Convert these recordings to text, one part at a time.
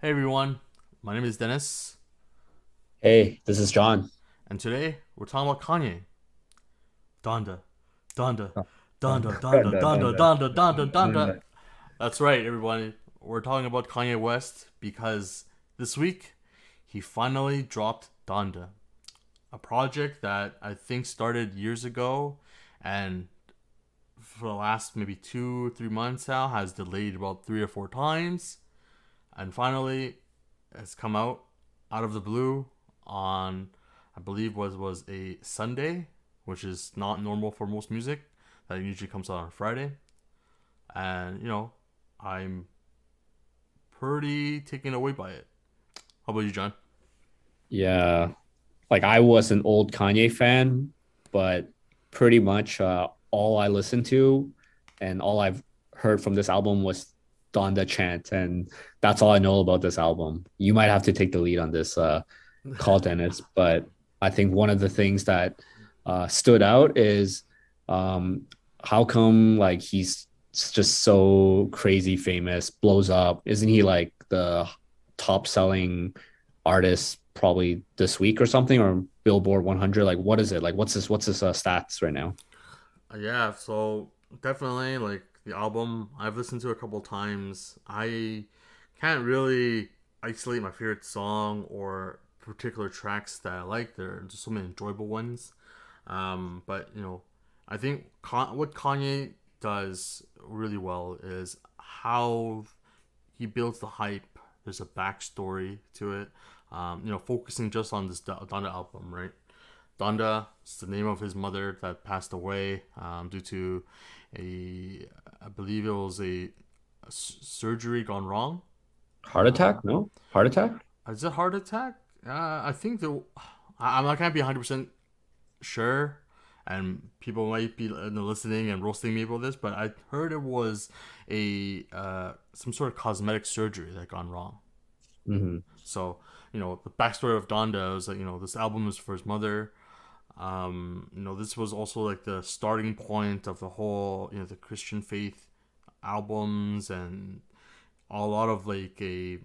Hey everyone, my name is Dennis, Hey, this is John. and today we're talking about Kanye. Donda, Donda, Oh, Donda, Donda, Donda, Donda, Donda, Donda, Donda, Donda, Donda. Donda. That's right, everyone. We're talking about Kanye West because this week he finally dropped Donda, a project that I think started years ago and for the last maybe 2 or 3 months now has delayed about 3 or 4 times, and finally has come out of the blue on, I believe was a Sunday, which is not normal for most music. That usually comes out on Friday, and I'm pretty taken away by it. How about you, John? Yeah, like I was an old Kanye fan, but pretty much all I listened to and all I've heard from this album was Donda Chant, and that's all I know about this album. You might have to take the lead on this call, Dennis, but I think one of the things that stood out is um, how come like he's just so crazy famous, blows up? Isn't he like the top selling artist probably this week or something, or Billboard 100? Like, what is it? Like, what's his stats right now? Yeah, so definitely like the album I've listened to a couple times. I can't really isolate my favorite song or particular tracks that I like. There are just so many enjoyable ones. But I think what Kanye does really well is how he builds the hype. There's a backstory to it. Focusing just on this Donda album, right? Donda is the name of his mother that passed away due to I believe it was a surgery gone wrong. Heart attack? No, heart attack. Is it heart attack? I think I'm not gonna be 100% sure, and people might be listening and roasting me about this, but I heard it was a some sort of cosmetic surgery that gone wrong. Mm-hmm. So the backstory of Donda was that this album was for his mother. This was also like the starting point of the whole the Christian faith albums and a lot of like a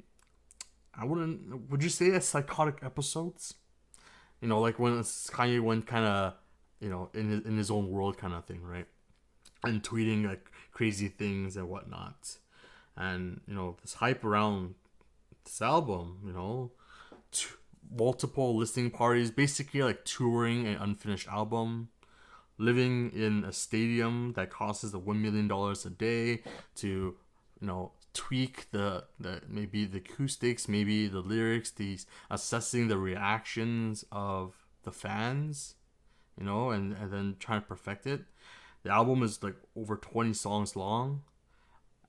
I wouldn't would you say a psychotic episodes? Like when Kanye went kind of in his own world kind of thing, right? And tweeting like crazy things and whatnot. And this hype around this album, t- multiple listening parties, basically like touring an unfinished album, living in a stadium that costs the $1 million a day to, tweak the maybe the acoustics, maybe the lyrics, these assessing the reactions of the fans, and then trying to perfect it. The album is like over 20 songs long,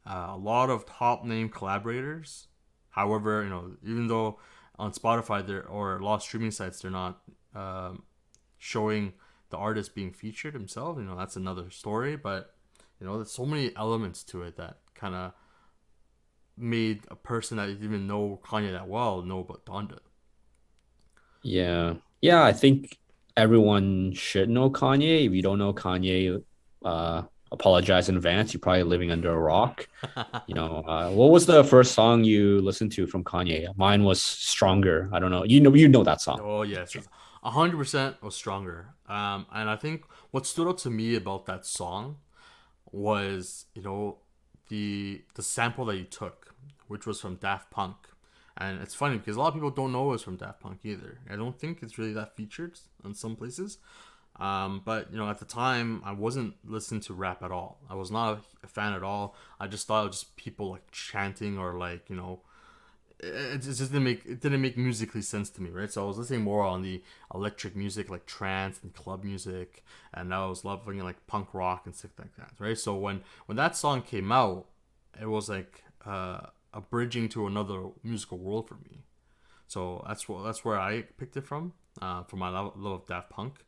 a lot of top name collaborators. However, even though on Spotify there or a lot of streaming sites they're not showing the artist being featured himself, that's another story. But there's so many elements to it that kind of made a person that didn't even know Kanye that well know about Donda. Yeah. Yeah, I think everyone should know Kanye. If you don't know Kanye, apologize in advance. You're probably living under a rock. What was the first song you listened to from Kanye? Mine was Stronger. I don't know. You know that song. Oh yes, 100% was stronger. And I think what stood out to me about that song was the sample that he took, which was from Daft Punk. And it's funny because a lot of people don't know it was from Daft Punk either. I don't think it's really that featured in some places. But at the time, I wasn't listening to rap at all. I was not a fan at all. I just thought it was just people like chanting or like it just didn't make musically sense to me, right? So I was listening more on the electric music, like trance and club music, and I was loving like punk rock and stuff like that, right? So when that song came out, it was like a bridging to another musical world for me. So that's where I picked it from my love of Daft Punk.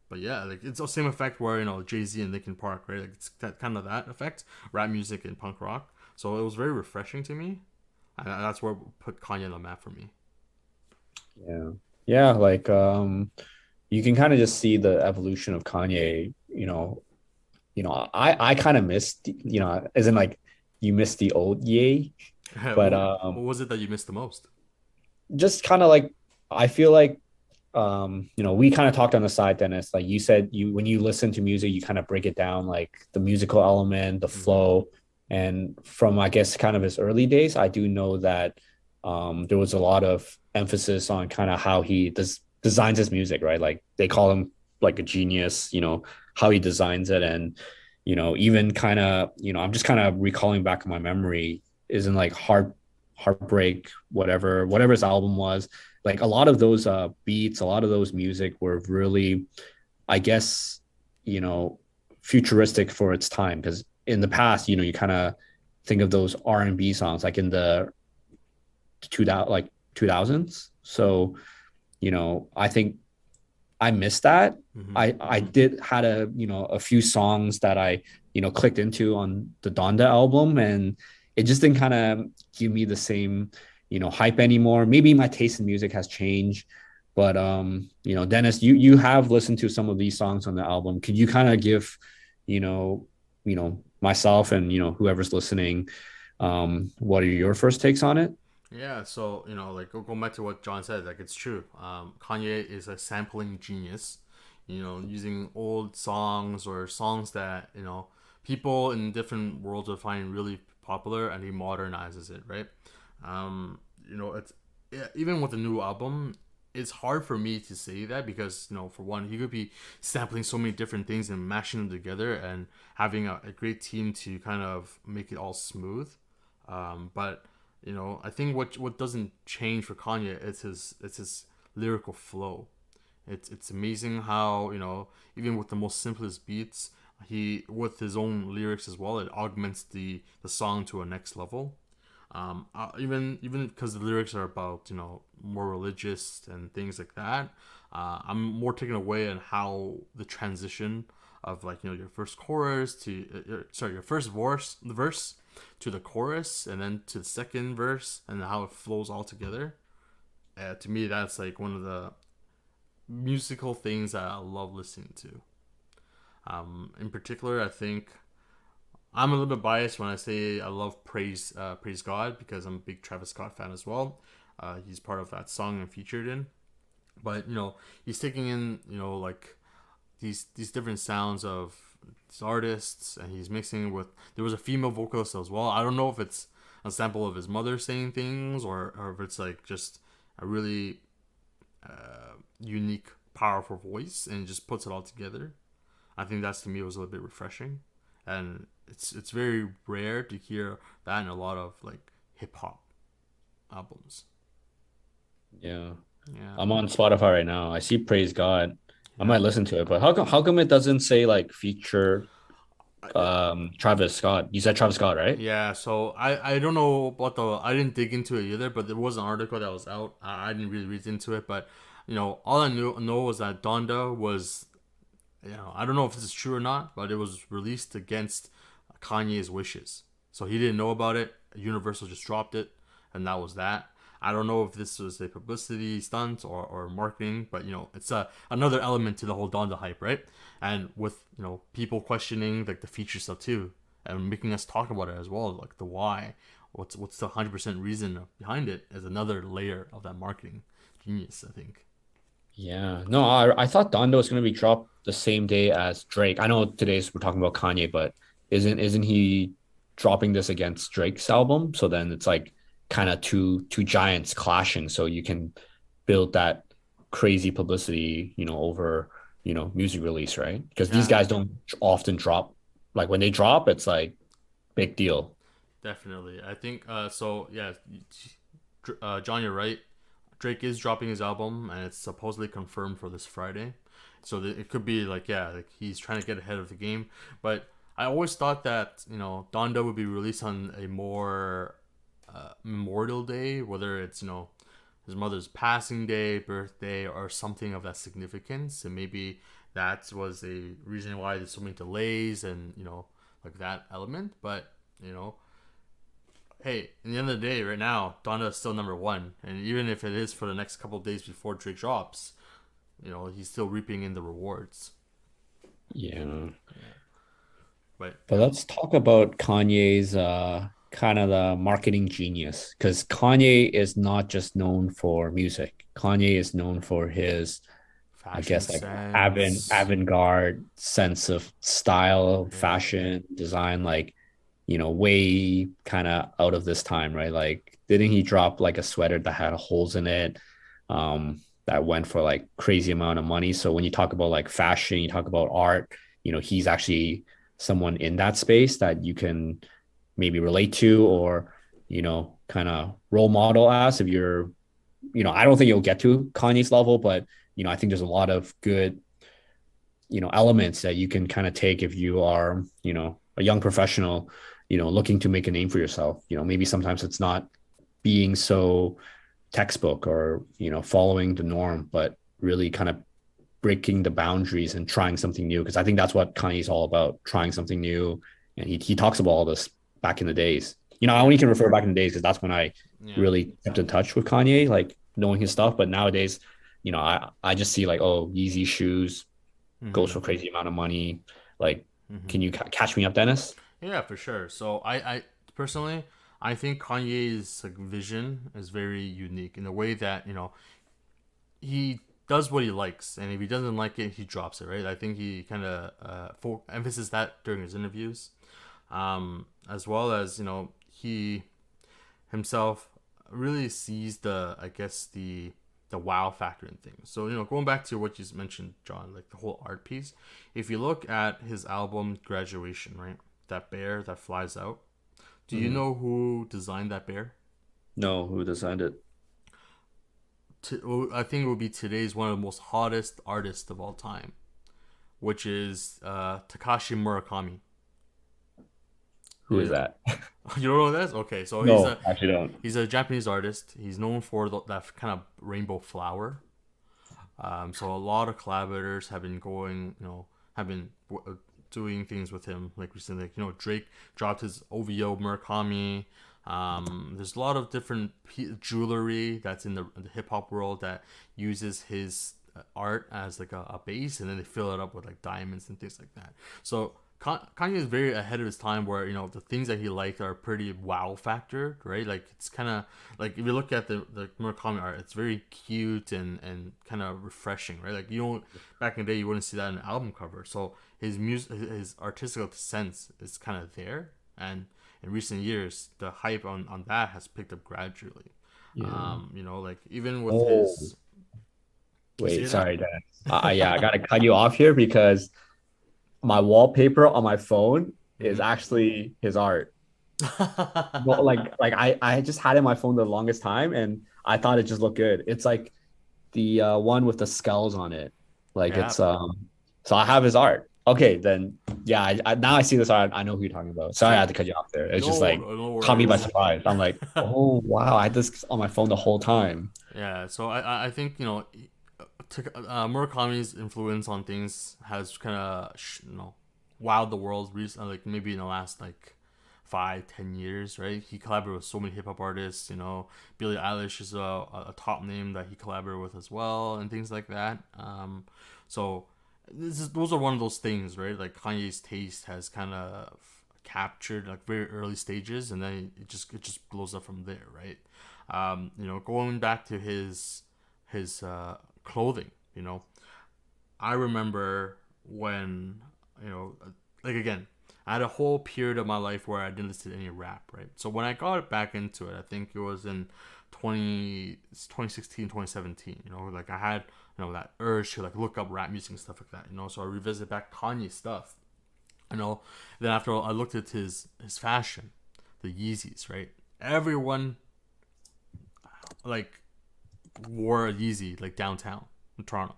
But yeah, like it's the same effect where Jay-Z and Linkin Park, right? Like it's that kind of that effect, rap music and punk rock. So it was very refreshing to me, and that's where it put Kanye on the map for me. Yeah. Yeah, like you can kind of just see the evolution of Kanye, I kind of missed, as in like you missed the old Ye. But What was it that you missed the most? just kind of like I feel like we kind of talked on the side, Dennis. Like you said, you when you listen to music, you kind of break it down, like the musical element, the Mm-hmm. flow. And from I guess kind of his early days, I do know that there was a lot of emphasis on kind of how he designs his music, right? Like they call him like a genius, how he designs it. And even kind of, I'm just kind of recalling back in my memory, isn't like heartbreak, whatever his album was, like a lot of those beats, a lot of those music were really, I guess, you know futuristic for its time. Because in the past, you kind of think of those R&B songs like in the 2000, like 2000s. So I think I missed that. Mm-hmm. I did had a few songs that I clicked into on the Donda album, and it just didn't kind of give me the same hype anymore. Maybe my taste in music has changed, but Dennis, you have listened to some of these songs on the album. Could you kind of give myself and whoever's listening, what are your first takes on it? Yeah, so like go back to what John said. Like it's true. Kanye is a sampling genius. Using old songs or songs that people in different worlds would find really popular, and he modernizes it, right? It's yeah, even with the new album, it's hard for me to say that because for one, he could be sampling so many different things and mashing them together and having a great team to kind of make it all smooth. But I think what doesn't change for Kanye is his lyrical flow. It's amazing how even with the most simplest beats, he with his own lyrics as well, it augments the song to a next level. Even because the lyrics are about more religious and things like that, I'm more taken away on how the transition of like your first chorus to your first verse to the chorus and then to the second verse and how it flows all together. To me, that's like one of the musical things that I love listening to. In particular, I think I'm a little bit biased when I say I love Praise God because I'm a big Travis Scott fan as well. He's part of that song I'm featured in, but he's taking in like these different sounds of these artists, and he's mixing with. There was a female vocalist as well. I don't know if it's a sample of his mother saying things or if it's like just a really unique, powerful voice, and just puts it all together. I think that's to me was a little bit refreshing, and it's very rare to hear that in a lot of like hip hop albums. Yeah. Yeah. I'm on Spotify right now. I see Praise God. I Yeah. might listen to it, but how come it doesn't say like feature I, Travis Scott? You said Travis Scott, right? yeah, so I don't know about I didn't dig into it either, but there was an article that was out. I didn't really read into it, but all I know was that Donda was I don't know if this is true or not, but it was released against Kanye's wishes. So he didn't know about it. Universal just dropped it, and that was that. I don't know if this was a publicity stunt or marketing, but it's another element to the whole Donda hype, right? And with people questioning like the feature stuff too, and making us talk about it as well, like the why, what's the 100% reason behind it is another layer of that marketing genius, I think. Yeah. No, I thought Donda was gonna be dropped the same day as Drake. I know today's we're talking about Kanye, but isn't he dropping this against Drake's album? So then it's like kind of two giants clashing. So you can build that crazy publicity, over, music release, right? Because these Yeah, guys don't often drop, like when they drop, it's like big deal. definitely. I think so. Yeah, John, you're right. Drake is dropping his album, and it's supposedly confirmed for this Friday. So it could be like yeah, like he's trying to get ahead of the game. But I always thought that Donda would be released on a more Memorial Day, whether it's his mother's passing day, birthday, or something of that significance, and maybe that was a reason why there's so many delays and like that element. But you know hey, in the end of the day, right now, Donda is still number one, and even if it is for the next couple of days before Drake drops, he's still reaping in the rewards. Yeah. Yeah, but But let's talk about kind of the marketing genius because Kanye is not just known for music. Kanye is known for his, I Fashion guess, like sense. avant-garde sense of style, Yeah. fashion, design, like, way kind of out of this time, right? Like, didn't he drop like a sweater that had holes in it? That went for like crazy amount of money. So when you talk about like fashion, you talk about art, he's actually someone in that space that you can maybe relate to or, kind of role model as if you're, I don't think you'll get to Kanye's level, but I think there's a lot of good, elements that you can kind of take if you are, a young professional, looking to make a name for yourself. Maybe sometimes it's not being so textbook or, following the norm, but really kind of breaking the boundaries and trying something new. Cause I think that's what Kanye's all about, trying something new. And he talks about all this back in the days. I Yeah. only can refer back in the days because that's when I Yeah. really kept in touch with Kanye, like knowing his stuff. But nowadays, I just see like, oh, Yeezy shoes goes Mm-hmm. for crazy amount of money. Like, Mm-hmm. can you catch me up, Dennis? Yeah, for sure. So I personally, I think Kanye's like vision is very unique in the way that he does what he likes, and if he doesn't like it, he drops it. Right. I think he kind of emphasis that during his interviews, as well as he himself really sees the I guess the wow factor in things. So going back to what you mentioned, John, like the whole art piece. If you look at his album Graduation, right, that bear that flies out. Do you Mm-hmm. know who designed that bear? No, who designed it? I think it would be today's one of the most hottest artists of all time, which is Takashi Murakami. Who is that? You don't know who that is? Okay, so No, actually don't. he's a Japanese artist. He's known for that kind of rainbow flower. So a lot of collaborators have been doing things with him like recently. Like, Drake dropped his OVO Murakami. There's a lot of different jewelry that's in the hip hop world that uses his art as like a base, and then they fill it up with like diamonds and things like that. So Kanye is very ahead of his time, where the things that he liked are pretty wow factor, right? Like it's kind of like if you look at the Murakami art, it's very cute and kind of refreshing, right? Like you don't back in the day you wouldn't see that in an album cover. So his artistic sense is kind of there, and in recent years the hype on that has picked up gradually. Yeah. Like even with Oh, his, you see wait, that? sorry, Dennis. Yeah, I gotta cut you off here because my wallpaper on my phone is Mm-hmm. actually his art. Well, like I just had it on my phone the longest time and I thought it just looked good. It's like the one with the skulls on it. Like Yeah. it's so I have his art. Okay, then yeah, now I see this art. I know who you're talking about. Sorry, I See, had to cut you off there. It's just no, like no caught me by worries. surprise. I'm like, oh wow, I had this on my phone the whole time. Yeah, so I think Murakami's influence on things has kind of wowed the world recently, like maybe in the last like 5-10 years, right? He collaborated with so many hip hop artists. Billie Eilish is a top name that he collaborated with as well, and things like that. So those are one of those things, right? Like Kanye's taste has kind of captured like very early stages, and then it just blows up from there, right? Going back to his clothing. I remember when you know, like again, I had a whole period of my life where I didn't listen to any rap, right? So when I got back into it, I think it was in 2016, 2017. Like I had that urge to like look up rap music and stuff like that. So I revisit back Kanye stuff. Then after all, I looked at his fashion, the Yeezys, right? Everyone like wore a Yeezy like downtown in Toronto,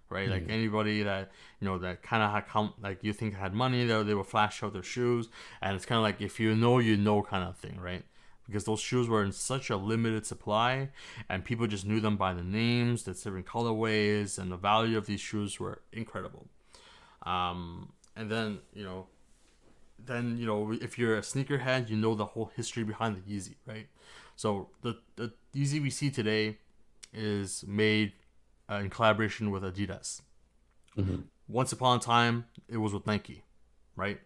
right? Like Mm. anybody that that kind of had like you think had money, they would flash out their shoes, and it's kind of like if you know kind of thing, right? Because those shoes were in such a limited supply, and people just knew them by the names, the different colorways, and the value of these shoes were incredible. And then if you're a sneakerhead, you know the whole history behind the Yeezy, right? So the Yeezy we see today is made in collaboration with Adidas. Mhm. Once upon a time, it was with Nike, right?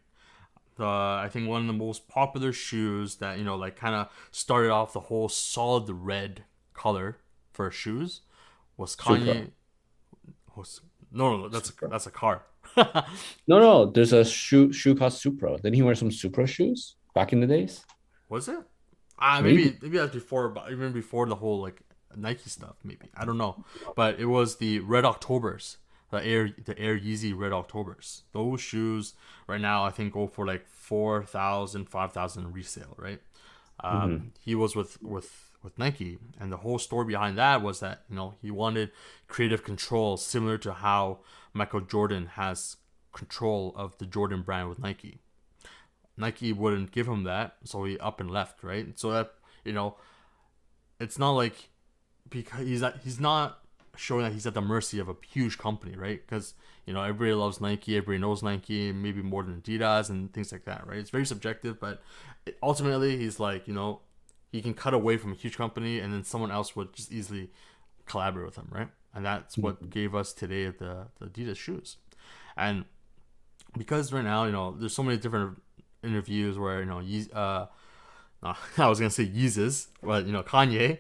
I think one of the most popular shoes that like kind of started off the whole solid red color for shoes was Supra. Kanye. Was, no, Supra. that's a car. No, no, there's a shoe called Supra. Didn't he wear some Supra shoes back in the days? Was it? Maybe. Maybe that's before, but even before the whole like Nike stuff. Maybe I don't know, but it was the Red Octobers, the Air Yeezy Red Octobers. Those shoes right now I think go for like 4,000, 5,000 resale. Right? Hmm. He was with Nike, and the whole story behind that was that he wanted creative control, similar to how Michael Jordan has control of the Jordan brand with Nike. Nike wouldn't give him that, so he up and left, right? So that you know, it's not like because he's not showing that he's at the mercy of a huge company, right? Because everybody loves Nike, everybody knows Nike, maybe more than Adidas and things like that, right? It's very subjective, but ultimately he's like he can cut away from a huge company, and then someone else would just easily collaborate with him, right? And that's what gave us today the Adidas shoes, and because right now there's so many different interviews where I was gonna say Yeezus, but Kanye,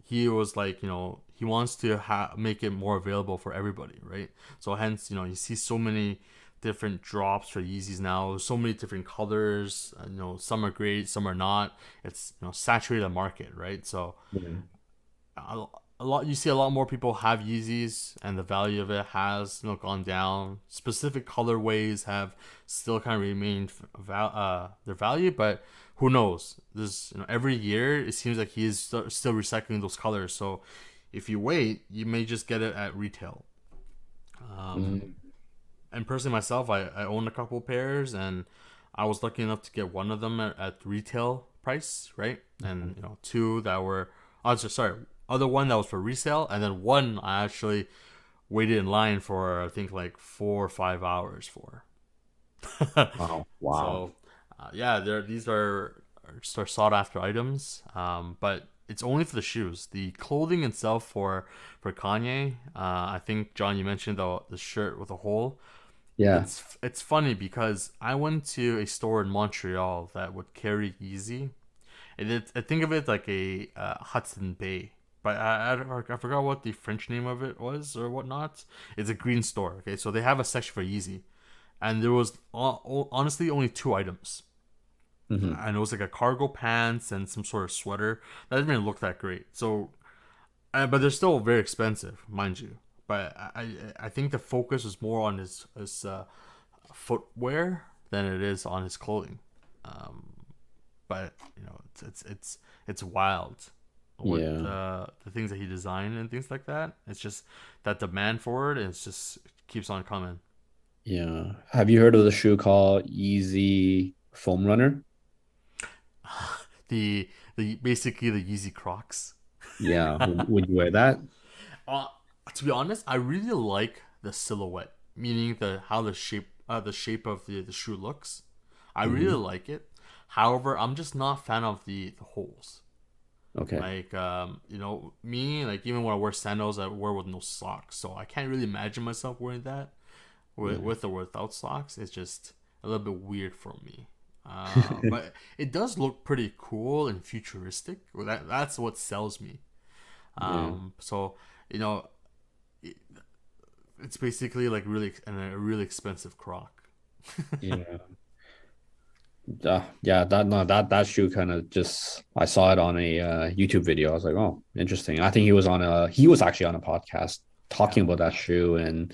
he was like he wants to make it more available for everybody, right? So hence you see so many different drops for Yeezys now, so many different colors. Some are great, some are not. It's saturated the market, right? So Yeah. a lot you see a lot more people have Yeezys, and the value of it has gone down. Specific colorways have still kind of remained their value, but who knows? This every year it seems like he is still recycling those colors. So if you wait, you may just get it at retail. Mm. And personally myself, I own a couple pairs, and I was lucky enough to get one of them at retail price, right? And two that were, oh, sorry, other one that was for resale, and then one I actually waited in line for I think like 4 or 5 hours for. Wow. Wow. So yeah, these are sought after items, but it's only for the shoes. The clothing itself for Kanye, I think John, you mentioned the shirt with a hole. Yeah. It's funny because I went to a store in Montreal that would carry Yeezy, and I think of it like a Hudson Bay, but I forgot what the French name of it was or whatnot. It's a green store. Okay, so they have a section for Yeezy, and there was honestly only two items, Hmm. and it was like a cargo pants and some sort of sweater that didn't even look that great. So, but they're still very expensive, mind you. But I think the focus was more on his footwear than it is on his clothing. But it's wild what Yeah. the things that he designed and things like that. It's just that demand for it, and it's just keeps on coming. Yeah. Have you heard of the shoe called Yeezy Foam Runner? The basically the Yeezy Crocs. Yeah. Would you wear that? Uh, to be honest, I really like the silhouette, meaning the shape of the shoe looks. I really Hmm. like it. However, I'm just not a fan of the holes. Okay. Like me, like even when I wear sandals, I wear with no socks, so I can't really imagine myself wearing that Yeah. with or without socks. It's just a little bit weird for me. But it does look pretty cool and futuristic. Well, that's what sells me. Yeah. So you know, it, it's basically like a really expensive croc. Yeah. Yeah, that no, that shoe kind of just I saw it on a YouTube video. I was like, oh, interesting. I think he was actually on a podcast Yeah. talking about that shoe, and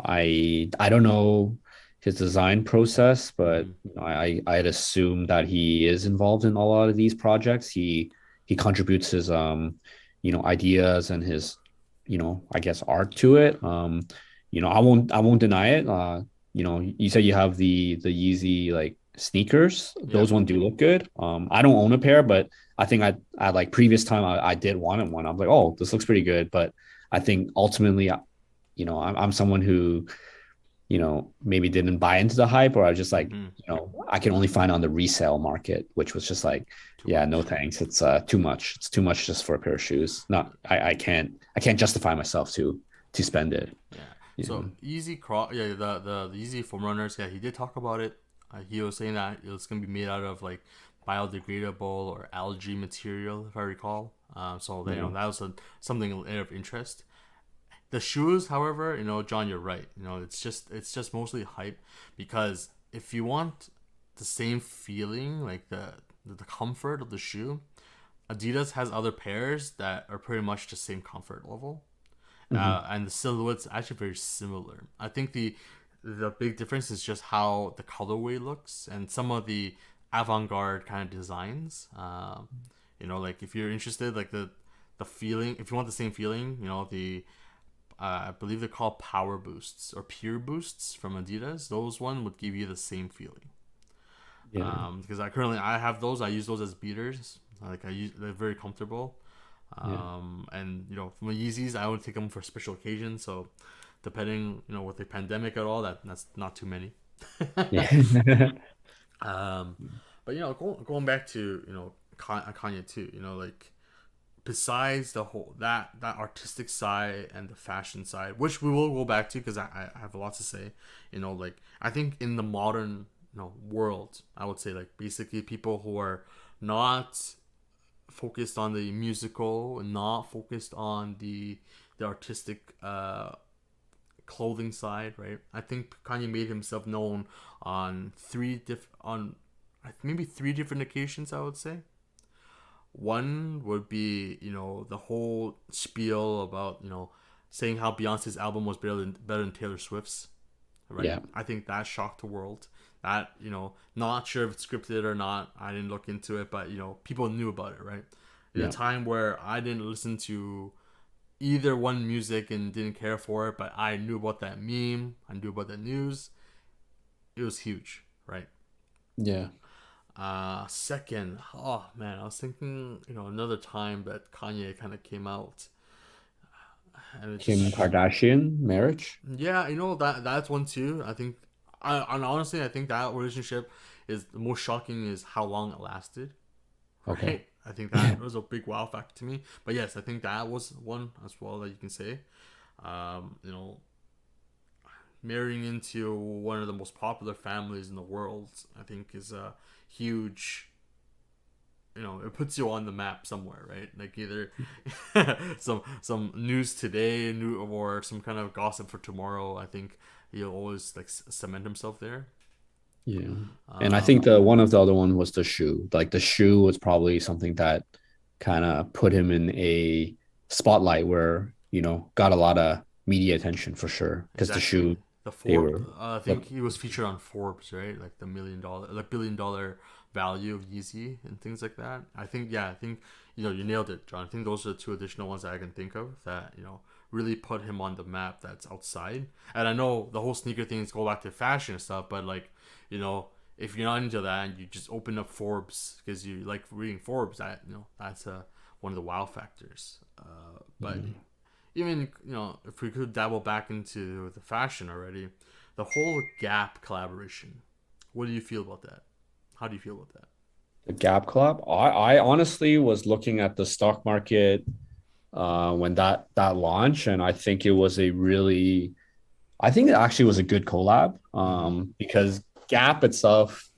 I don't know his design process, but Mm-hmm. I'd assume that he is involved in a lot of these projects. He contributes his ideas and his I guess art to it. I won't deny it. You said you have the Yeezy like sneakers. Yep. Those ones do look good. I don't own a pair, but I think I like previous time I did wanted one. I'm like, oh, this looks pretty good. But I think ultimately, I'm someone who, maybe didn't buy into the hype, or I was just like, Mm-hmm. I can only find on the resale market, which was just like, Too yeah, no much. thanks. It's too much. It's too much just for a pair of shoes. Not, I can't justify myself to spend it. Yeah. Yeah. So the Yeezy foam runners, yeah, he did talk about it. He was saying that it was gonna be made out of like biodegradable or algae material, if I recall. So Yeah. that was something of interest. The shoes, however, John, you're right. It's just mostly hype, because if you want the same feeling, like the comfort of the shoe, Adidas has other pairs that are pretty much the same comfort level, Hmm. and the silhouette's actually very similar. I think the big difference is just how the colorway looks and some of the avant-garde kind of designs. Like if you're interested, like the feeling, if you want the same feeling, the I believe they're called Power Boosts or Pure Boosts from Adidas. Those one would give you the same feeling. Yeah. Because I have those. I use those as beaters. Like they're very comfortable. Yeah. And for my Yeezys, I would take them for special occasions. So depending, with the pandemic at all, that's not too many. Yeah. Um, but going back to Kanye too. Like besides the whole that artistic side and the fashion side, which we will go back to because I have a lot to say. Like I think in the modern world, I would say like basically people who are not focused on the musical and not focused on the artistic clothing side, right? I think Kanye made himself known on maybe three different occasions, I would say. One would be, the whole spiel about, saying how Beyonce's album was better than Taylor Swift's, right? Yeah. I think that shocked the world. That, not sure if it's scripted or not. I didn't look into it, but, people knew about it, right? In a Yeah. time where I didn't listen to either one music and didn't care for it, but I knew about that meme, I knew about the news. It was huge, right? Yeah. Second, oh man, I was thinking, another time that Kanye kind of came out, and it Kim just, Kardashian marriage. yeah, that's one too. I think, and honestly, I think that relationship is the most shocking is how long it lasted, Okay. right? I think that was a big wow factor to me. But yes, I think that was one as well that you can say. Um, you know, Marrying into one of the most popular families in the world, I think, is a huge. It puts you on the map somewhere, right? Like either some news today, or some kind of gossip for tomorrow. I think he'll always like cement himself there. Yeah. And I think Um, the one of the other one was the shoe. Like the shoe was probably something that kind of put him in a spotlight where, got a lot of media attention for sure. Because the exactly. shoe, The they Forbes. were I think the he was featured on Forbes, right? Like the $1 million, like $1 billion value of Yeezy and things like that. I think, yeah, I think you nailed it, John. I think those are the two additional ones that I can think of that really put him on the map. That's outside, and I know the whole sneaker things go back to fashion and stuff, but like you know. If you're not into that and you just open up Forbes because you like reading Forbes, that's one of the wow factors. But yeah. even if we could dabble back into the fashion already, the whole Gap collaboration, what do you feel about that? How do you feel about that? The Gap collab. I honestly was looking at the stock market when that launched, and I think it was a really I think it actually was a good collab Mm-hmm. because Gap itself,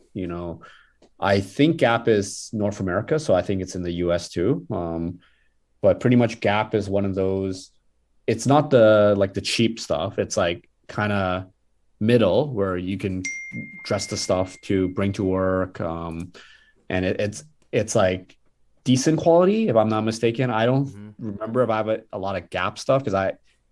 I think Gap is North America, so I think it's in the US too. But pretty much Gap is one of those. It's not the cheap stuff. It's like kind of middle where you can dress the stuff to bring to work, and it's like decent quality if I'm not mistaken. I don't Mm-hmm. remember if I have a lot of Gap stuff because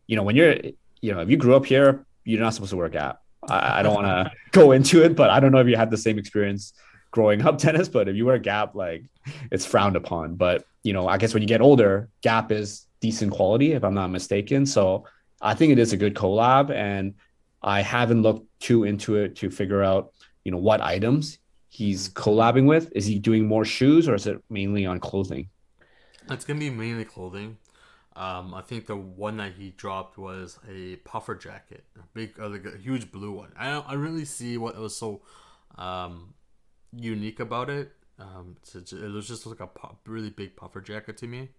when you're, if you grew up here, you're not supposed to wear Gap. I don't want to go into it, but I don't know if you had the same experience growing up, Dennis. But if you wear Gap, like it's frowned upon. But I guess when you get older, Gap is decent quality if I'm not mistaken. So I think it is a good collab, and I haven't looked too into it to figure out what items Mm-hmm. he's collabing with. Is he doing more shoes or is it mainly on clothing? It's gonna be mainly clothing. I think the one that he dropped was a puffer jacket, a big, like a huge blue one. I really see what was so um, unique about it. It was just like a really big puffer jacket to me.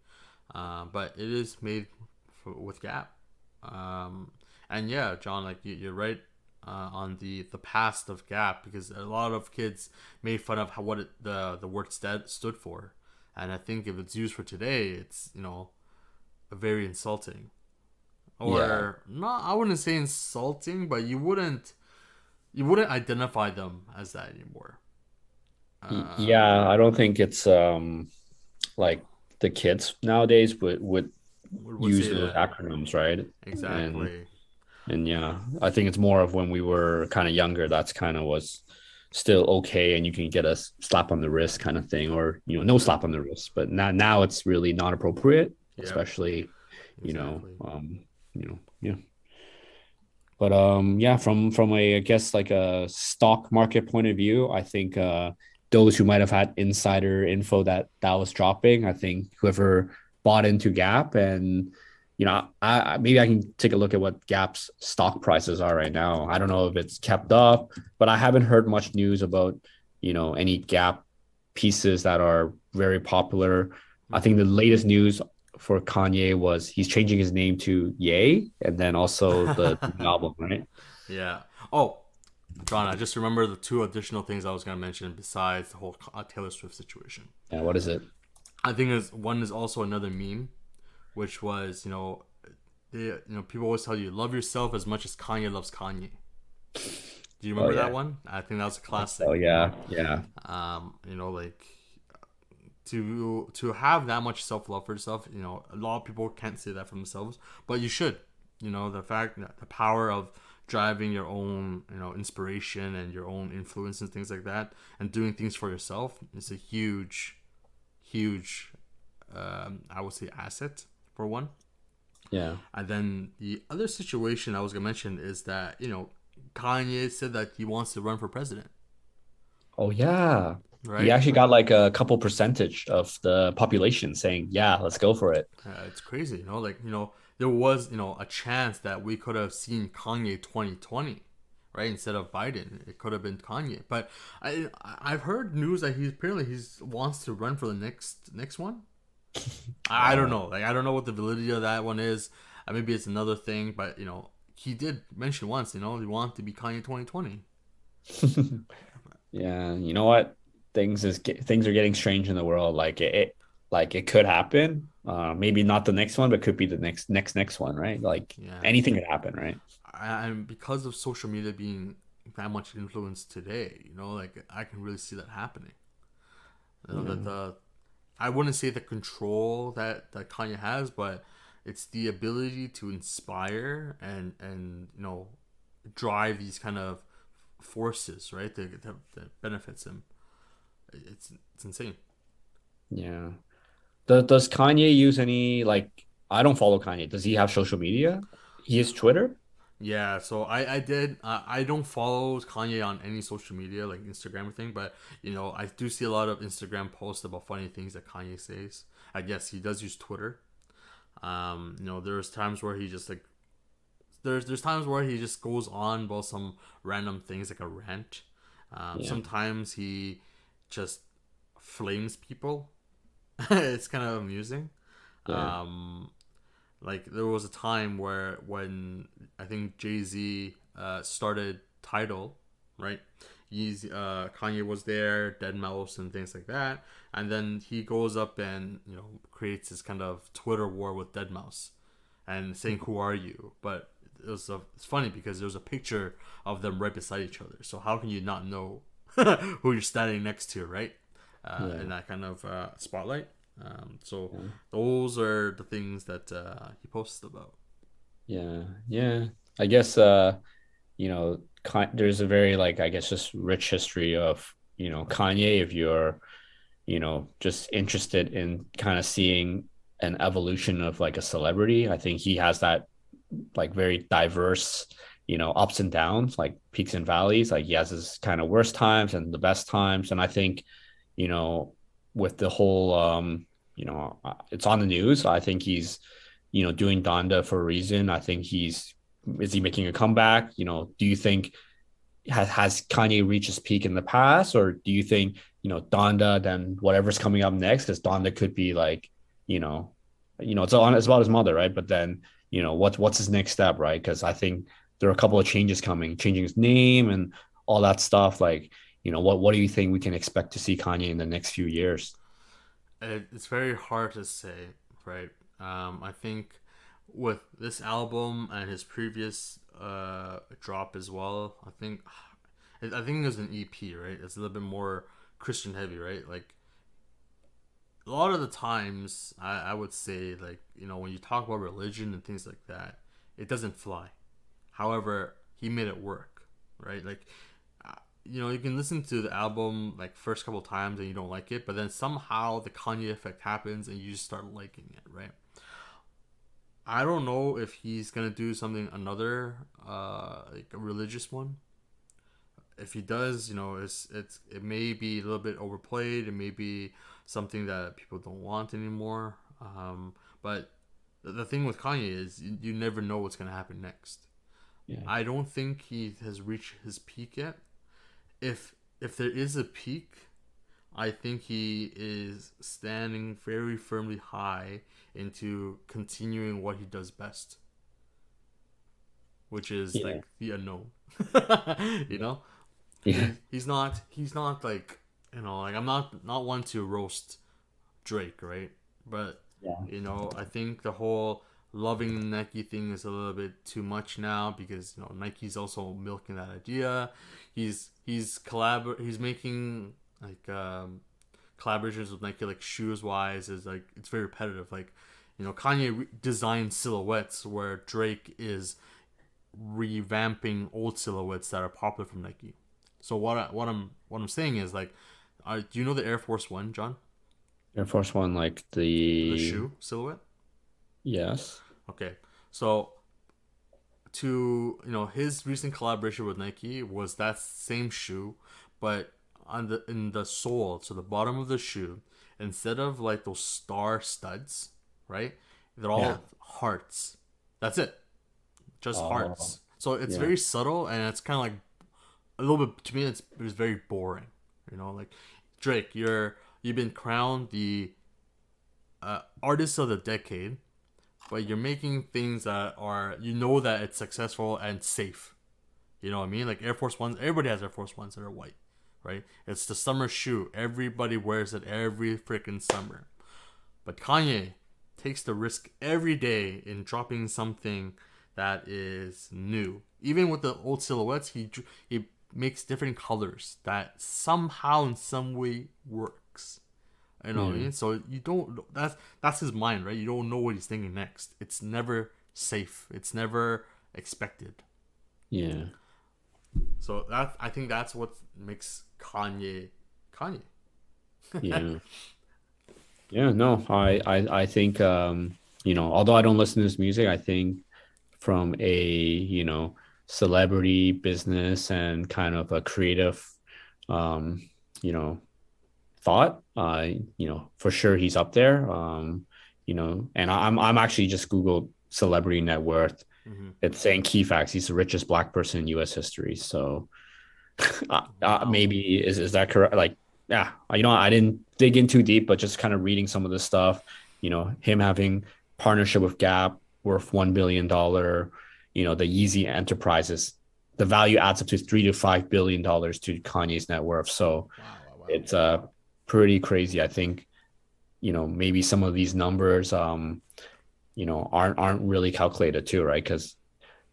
But it is made with Gap. Um, And yeah, John, like you're right on the past of Gap, because a lot of kids made fun of how what the word stood for, and I think if it's used for today, it's very insulting, Yeah. or not. I wouldn't say insulting, but you wouldn't identify them as that anymore. Yeah, I don't think it's like the kids nowadays would Would use say those that acronyms, right? And exactly. yeah, I think it's more of when we were kind of younger, that's kind of was still okay, and you can get a slap on the wrist kind of thing, or no slap on the wrist. But now it's really not appropriate, Yep, especially you know, exactly. yeah. But yeah, from a I guess like a stock market point of view, I think those who might have had insider info that was dropping, I think whoever bought into Gap, and maybe I can take a look at what Gap's stock prices are right now. I don't know if it's kept up, but I haven't heard much news about any Gap pieces that are very popular. I think the Mm-hmm. latest news for Kanye was he's changing his name to Ye, and then also the album, right? Yeah. Oh, John, I just remember the two additional things I was going to mention besides the whole Taylor Swift situation. Yeah, what is it? I think is one is also another meme, which was people always tell you love yourself as much as Kanye loves Kanye. Do you Oh remember that yeah. one? I think that was a Oh classic. yeah, yeah, Like to have that much self love for yourself. A lot of people can't say that for themselves, but you should. The fact that the power of driving your own inspiration and your own influence and things like that, and doing things for yourself is a huge I would say asset for one. yeah. And then the other situation I was gonna mention is that Kanye said that he wants to run for president, Oh yeah. He right? actually got like a couple percentage of the population saying, "Yeah, let's go for it." It's crazy, like there was a chance that we could have seen Kanye 2020, right, instead of Biden. It could have been Kanye, but I've heard news that he's wants to run for the next one. I don't Wow. know, like I don't know what the validity of that one is. Maybe it's another thing, but he did mention once, he wanted to be Kanye 2020. Yeah, you know what? Things are getting strange in the world. Like it could happen. Maybe not the next one, but could be the next one, right? Like Yeah, anything could happen, right? and because of social media being that much influence today, like I can really see that happening. That Yeah. the I wouldn't say the control that Kanye has, but it's the ability to inspire and drive these kind of forces, right? That benefits him. It's insane. Yeah. Does Kanye use any like I don't follow Kanye. Does he have social media? He has Twitter? Yeah, so I did. I don't follow Kanye on any social media like Instagram or thing, but I do see a lot of Instagram posts about funny things that Kanye says. I guess he does use Twitter. There's times where he just like there's times where he just goes on about some random things like a rant. Yeah. Sometimes he just flames people. It's kind of amusing. Yeah. Um, like there was a time where when I think Jay-Z started Tidal, right? Kanye was there, Dead Mouse and things like that, and then he goes up and creates this kind of Twitter war with Dead Mouse and saying who are you, but it's funny because there's a picture of them right beside each other. So how can you not know who you're standing next to, right? Yeah. In that kind of spotlight. So Yeah. those are the things that he posts about. Yeah. Yeah. I guess there's a very like I guess just rich history of Kanye if you're just interested in kind of seeing an evolution of like a celebrity. I think he has that like very diverse, ups and downs, like peaks and valleys. Like he has his kind of worst times and the best times. And I think, you know, with the whole, it's on the news. I think he's, doing Donda for a reason. I think is he making a comeback? Do you think has Kanye reached his peak in the past, or do you think Donda then whatever's coming up next? Because Donda could be like, you know, it's about his mother, right? But then what's his next step, right? Because I think there are a couple of changes coming, changing his name and all that stuff. Like, what do you think we can expect to see Kanye in the next few years? It's very hard to say, right? I think with this album and his previous drop as well, I think it was an EP, right? It's a little bit more Christian heavy, right? Like a lot of the times, I would say, like, when you talk about religion and things like that, it doesn't fly. However, he made it work, right? Like, you can listen to the album like first couple times and you don't like it, but then somehow the Kanye effect happens and you just start liking it, right? I don't know if he's gonna do something another like a religious one. If he does, it may be a little bit overplayed. It may be something that people don't want anymore. But the thing with Kanye is you never know what's gonna happen next. Yeah. I don't think he has reached his peak yet. If there is a peak, I think he is standing very firmly high into continuing what he does best, which is Yeah. like the unknown. you know, Yeah. he's not like like I'm not one to roast Drake, right? But Yeah. I think the whole loving the Nike thing is a little bit too much now because Nike's also milking that idea. He's making like collaborations with Nike like shoes wise is like it's very repetitive. Like Kanye designed silhouettes where Drake is revamping old silhouettes that are popular from Nike. So what I'm saying is like, do you know the Air Force One, John? Air Force One, like The the shoe silhouette. yes. Okay, so to his recent collaboration with Nike was that same shoe, but in the sole, so the bottom of the shoe, instead of like those star studs, right? They're Yeah. all hearts. That's it, just Oh, hearts. So it's yeah. very subtle and it's kind of like a little bit to me. It's very boring. Like Drake, you've been crowned the artist of the decade, but you're making things that are that it's successful and safe. You know what I mean? Like Air Force Ones, everybody has Air Force Ones that are white, right? It's the summer shoe. Everybody wears it every freaking summer. But Kanye takes the risk every day in dropping something that is new. Even with the old silhouettes, he makes different colors that somehow in some way works. You know what I Yeah. mean? So you don't. That's his mind, right? You don't know what he's thinking next. It's never safe. It's never expected. Yeah. So I think that's what makes Kanye Kanye. Yeah. Yeah. No, I think although I don't listen to his music, I think from a, celebrity business and kind of a creative um, you know, thought, for sure he's up there. And I'm actually just Googled celebrity net worth. hmm It's saying key facts. He's the richest black person in U.S. history. So Wow. maybe is that correct? Like, yeah, I didn't dig in too deep, but just kind of reading some of the stuff. Him having partnership with Gap worth $1 billion. The Yeezy enterprises, the value adds up to $3 to $5 billion to Kanye's net worth. So Wow. Wow. Wow. it's pretty crazy. I think maybe some of these numbers aren't really calculated too, right? Because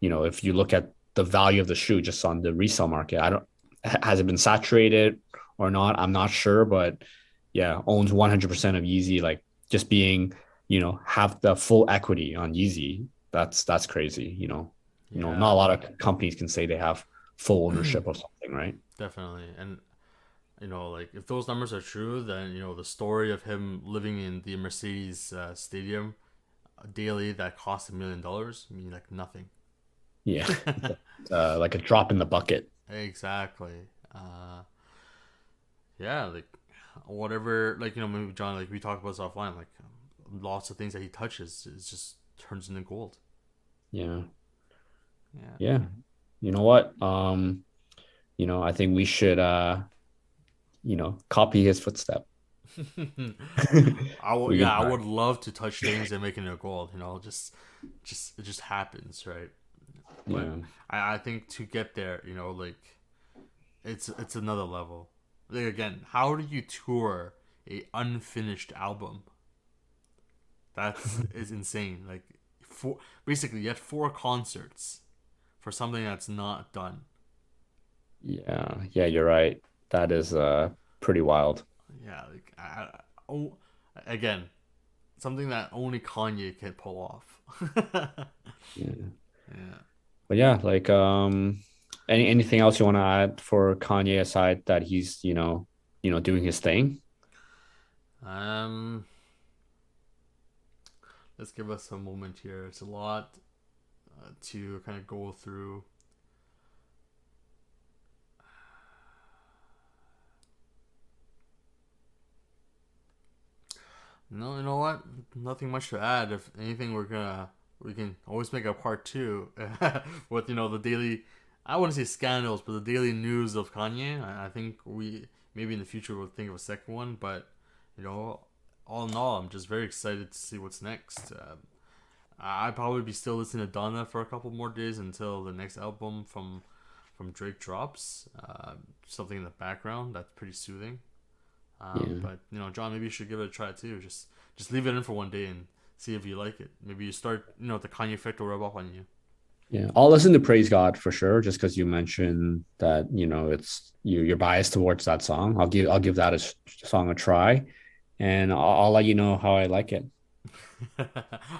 if you look at the value of the shoe just on the resale market, I don't has it been saturated or not? I'm not sure, but yeah, owns 100% of Yeezy, like just being, have the full equity on Yeezy. That's crazy. Not a Yeah. lot of companies can say they have full ownership of something, right? Definitely. And like if those numbers are true, then the story of him living in the Mercedes stadium daily that cost $1 million mean like nothing. Yeah, like a drop in the bucket. Exactly. Uh, yeah, like whatever, like maybe John, like we talked about this offline, like lots of things that he touches is just turns into gold. Yeah, Yeah. yeah. You know what? I think we should copy his footstep. We can Yeah, I try. would love to touch things and make it a goal. Just it just happens, right? But Yeah. I think to get there, like it's another level. Like again, how do you tour a unfinished album? That's is insane. Like four, basically, you had four concerts for something that's not done. Yeah. Yeah, you're right. That is pretty wild. Yeah, like oh, again, something that only Kanye can pull off. Yeah. Yeah. But yeah, like anything else you want to add for Kanye aside that he's, doing his thing? Um, let's give us a moment here. It's a lot to kind of go through. No, you know what? Nothing much to add. If anything, we can always make a part two with the daily. I wouldn't say scandals, but the daily news of Kanye. I think we maybe in the future we'll think of a second one. But you know, all in all, I'm just very excited to see what's next. I'd probably be still listening to Donda for a couple more days until the next album from Drake drops. Something in the background that's pretty soothing. Yeah. But John, maybe you should give it a try too. Just leave it in for one day and see if you like it. Maybe you start, the Kanye effect will rub off on you. Yeah. I'll listen to Praise God for sure, just because you mentioned that, it's you're biased towards that song. I'll give that song a try, and I'll let you know how I like it.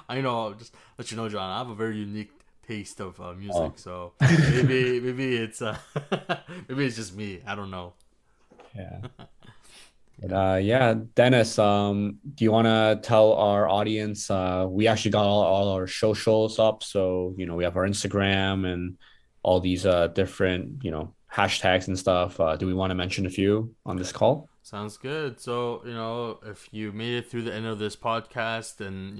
I know. Just let you know, John. I have a very unique taste of music, Oh. so maybe it's maybe it's just me. I don't know. Yeah. But Yeah. yeah, Dennis, do you want to tell our audience? We actually got all our socials up, so we have our Instagram and all these different hashtags and stuff. Do we want to mention a few on this call? Sounds good. So, if you made it through the end of this podcast and,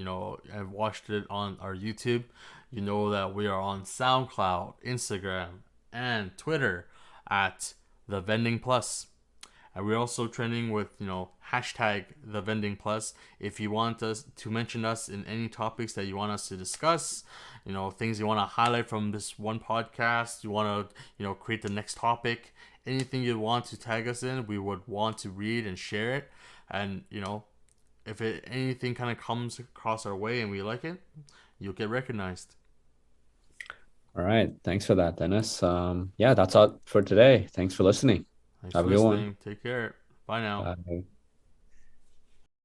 have watched it on our YouTube, you know that we are on SoundCloud, Instagram, and Twitter at the Vending Plus. And we're also trending with, hashtag the Vending Plus. If you want us to mention us in any topics that you want us to discuss, things you want to highlight from this one podcast, you want to, create the next topic, anything you want to tag us in, we would want to read and share it. And, if anything kind of comes across our way and we like it, you'll get recognized. All right. Thanks for that, Dennis. Yeah, that's all for today. Thanks for listening. Thanks Have for a good one. listening. Take care. Bye now. Bye.